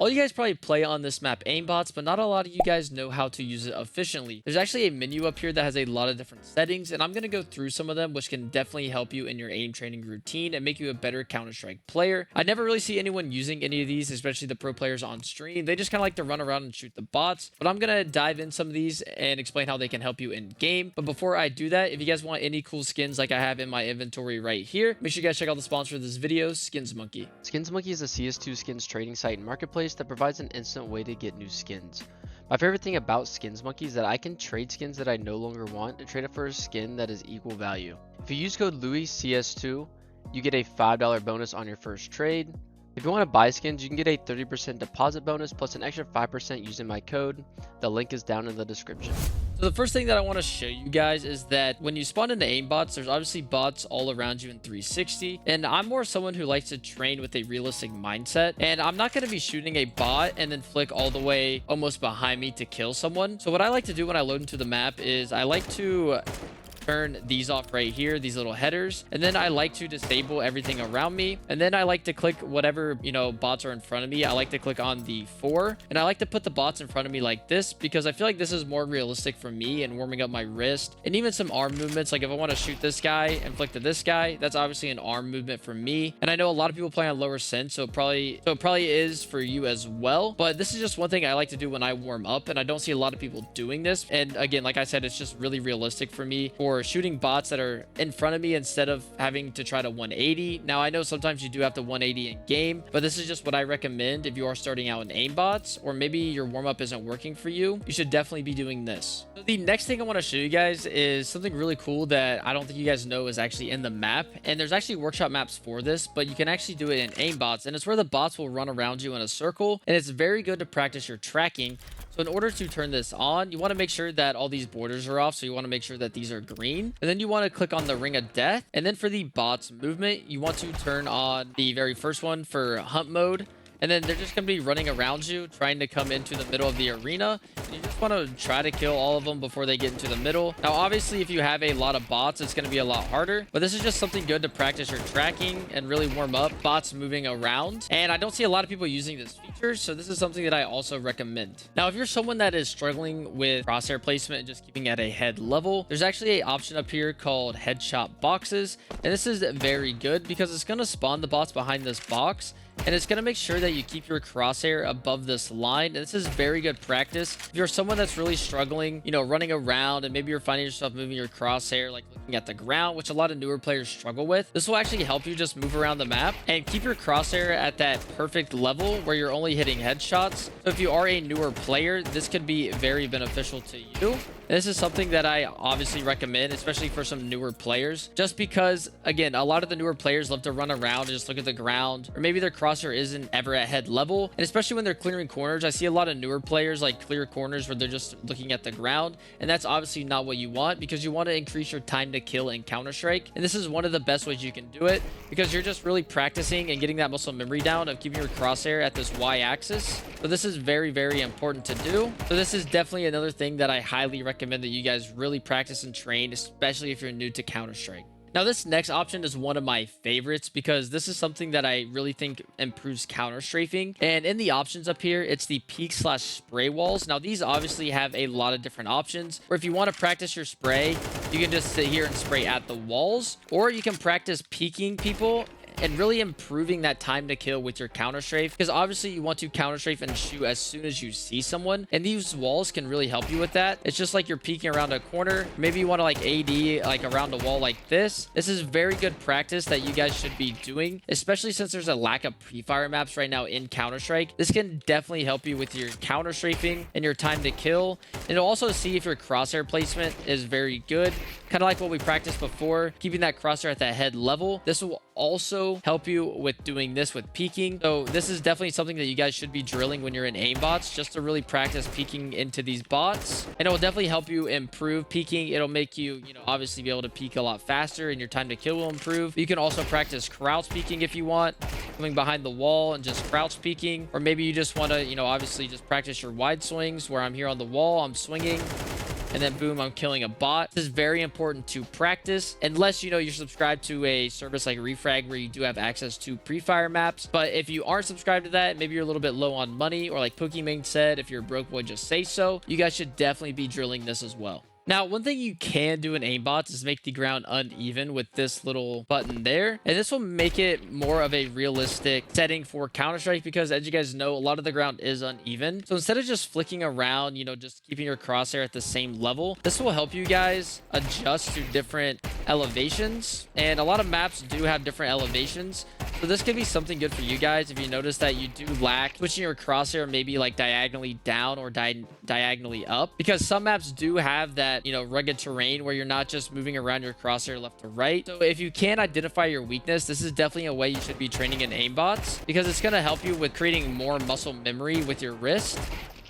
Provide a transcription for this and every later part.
All you guys probably play on this map Aim Botz, but not a lot of you guys know how to use it efficiently. There's actually a menu up here that has a lot of different settings, and I'm going to go through some of them, which can definitely help you in your aim training routine and make you a better Counter-Strike player. I never really see anyone using any of these, especially the pro players on stream. They just kind of like to run around and shoot the bots, but I'm going to dive in some of these and explain how they can help you in game. But before I do that, if you guys want any cool skins like I have in my inventory right here, make sure you guys check out the sponsor of this video, Skins Monkey. Skins Monkey is a CS2 skins trading site and marketplace that provides an instant way to get new skins. My favorite thing about Skins Monkey is that I can trade skins that I no longer want and trade it for a skin that is equal value. If you use code LouisCS2, you get a $5 bonus on your first trade. If you want to buy skins, you can get a 30% deposit bonus plus an extra 5% using my code. The link is down in the description. So the first thing that I want to show you guys is that when you spawn into Aim Botz, there's obviously bots all around you in 360. And I'm more someone who likes to train with a realistic mindset. And I'm not going to be shooting a bot and then flick all the way almost behind me to kill someone. So what I like to do when I load into the map is I like to turn these off right here, these little headers, and then I like to disable everything around me, and then I like to click whatever bots are in front of me. I like to click on the 4, and I like to put the bots in front of me like this because I feel like this is more realistic for me and warming up my wrist and even some arm movements. Like if I want to shoot this guy and flick to this guy, that's obviously an arm movement for me, and I know a lot of people play on lower sense, so it probably is for you as well. But this is just one thing I like to do when I warm up, and I don't see a lot of people doing this. And again, like I said, it's just really realistic for me for shooting bots that are in front of me instead of having to try to 180. Now I know sometimes you do have to 180 in game, but this is just what I recommend if you are starting out in Aim Botz, or maybe your warm-up isn't working for you. You should definitely be doing this. So the next thing I want to show you guys is something really cool that I don't think you guys know is actually in the map, and there's actually workshop maps for this, but you can actually do it in Aim Botz, and it's where the bots will run around you in a circle, and it's very good to practice your tracking. So in order to turn this on, you want to make sure that all these borders are off. So you want to make sure that these are green. And then you want to click on the ring of death. And then for the bots movement, you want to turn on the very first one for hunt mode. And then they're just going to be running around you, trying to come into the middle of the arena. And you just want to try to kill all of them before they get into the middle. Now, obviously, if you have a lot of bots, it's going to be a lot harder. But this is just something good to practice your tracking and really warm up bots moving around. And I don't see a lot of people using this feature, so this is something that I also recommend. Now, if you're someone that is struggling with crosshair placement and just keeping at a head level, there's actually an option up here called headshot boxes. And this is very good because it's going to spawn the bots behind this box. And it's going to make sure that you keep your crosshair above this line. And this is very good practice. If you're someone that's really struggling, running around, and maybe you're finding yourself moving your crosshair, like looking at the ground, which a lot of newer players struggle with, this will actually help you just move around the map and keep your crosshair at that perfect level where you're only hitting headshots. So if you are a newer player, this could be very beneficial to you. This is something that I obviously recommend, especially for some newer players, just because, again, a lot of the newer players love to run around and just look at the ground, or maybe their crosshair isn't ever at head level. And especially when they're clearing corners, I see a lot of newer players like clear corners where they're just looking at the ground. And that's obviously not what you want, because you want to increase your time to kill in Counter-Strike. And this is one of the best ways you can do it, because you're just really practicing and getting that muscle memory down of keeping your crosshair at this Y-axis. So this is very, very important to do. So this is definitely another thing that I highly recommend that you guys really practice and train, especially if you're new to Counter-Strike. Now, this next option is one of my favorites because this is something that I really think improves counter-strafing. And in the options up here, it's the peek/spray walls. Now, these obviously have a lot of different options. Or if you want to practice your spray, you can just sit here and spray at the walls. Or you can practice peeking people and really improving that time to kill with your counter strafe, because obviously you want to counter strafe and shoot as soon as you see someone, and these walls can really help you with that. It's just like you're peeking around a corner. Maybe you want to like AD like around a wall like this. This is very good practice that you guys should be doing, especially since there's a lack of pre-fire maps right now in Counter-Strike. This can definitely help you with your counter strafing and your time to kill, and it'll also see if your crosshair placement is very good, kind of like what we practiced before, keeping that crosshair at that head level. This will also help you with doing this with peeking. So this is definitely something that you guys should be drilling when you're in Aim Botz, just to really practice peeking into these bots. And it will definitely help you improve peeking. It'll make you, obviously be able to peek a lot faster, and your time to kill will improve. You can also practice crouch peeking if you want, coming behind the wall and just crouch peeking. Or maybe you just want to, obviously just practice your wide swings, where I'm here on the wall, I'm swinging. and then boom, I'm killing a bot. This is very important to practice, unless, you know, you're subscribed to a service like Refrag where you do have access to pre-fire maps. But if you aren't subscribed to that, maybe you're a little bit low on money, or like Pokimane said, if you're a broke boy, just say so. You guys should definitely be drilling this as well. Now, one thing you can do in Aim Botz is make the ground uneven with this little button there. And this will make it more of a realistic setting for Counter-Strike because, as you guys know, a lot of the ground is uneven. So instead of just flicking around, you know, just keeping your crosshair at the same level, this will help you guys adjust to different elevations. And a lot of maps do have different elevations. So this could be something good for you guys if you notice that you do lack switching your crosshair maybe like diagonally down or diagonally up, because some maps do have that, you know, rugged terrain where you're not just moving around your crosshair left to right. So if you can identify your weakness, this is definitely a way you should be training in Aim Botz, because it's going to help you with creating more muscle memory with your wrist.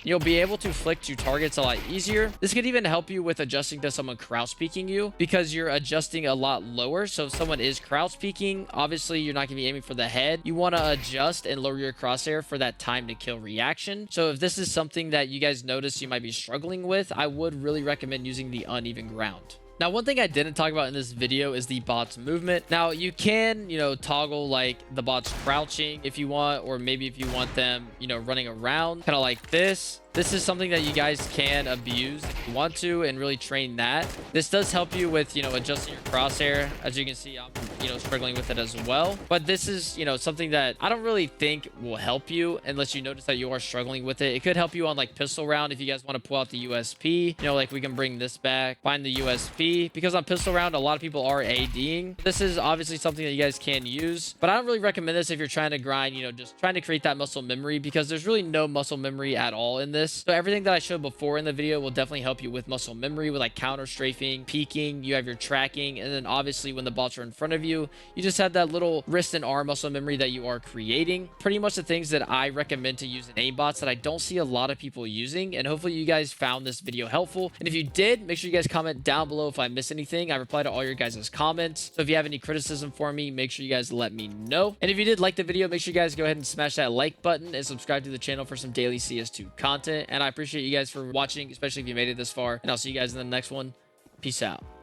You'll be able to flick to targets a lot easier. This could even help you with adjusting to someone crouch peeking you, because you're adjusting a lot lower. So if someone is crouch peeking, obviously you're not going to be aiming for the head. You want to adjust and lower your crosshair for that time to kill reaction. So if this is something that you guys notice you might be struggling with, I would really recommend using the uneven ground. Now, one thing I didn't talk about in this video is the bot's movement. Now, you can, you know, toggle like the bots crouching if you want, or maybe if you want them, you know, running around kind of like this. This is something that you guys can abuse if you want to and really train that. This does help you with, you know, adjusting your crosshair. As you can see, I'm, you know, struggling with it as well. But this is, you know, something that I don't really think will help you unless you notice that you are struggling with it. It could help you on like pistol round if you guys want to pull out the USP. You know, like we can bring this back, find the USP, because on pistol round, a lot of people are ADing. This is obviously something that you guys can use, but I don't really recommend this if you're trying to grind, you know, just trying to create that muscle memory, because there's really no muscle memory at all in this. So everything that I showed before in the video will definitely help you with muscle memory, with like counter strafing, peeking, you have your tracking, and then obviously when the bots are in front of you, you just have that little wrist and arm muscle memory that you are creating. Pretty much the things that I recommend to use in Aim Botz that I don't see a lot of people using, and hopefully you guys found this video helpful. And if you did, make sure you guys comment down below if I missed anything. I reply to all your guys' comments. So if you have any criticism for me, make sure you guys let me know. And if you did like the video, make sure you guys go ahead and smash that like button and subscribe to the channel for some daily CS2 content. And I appreciate you guys for watching, especially if you made it this far. And I'll see you guys in the next one. Peace out.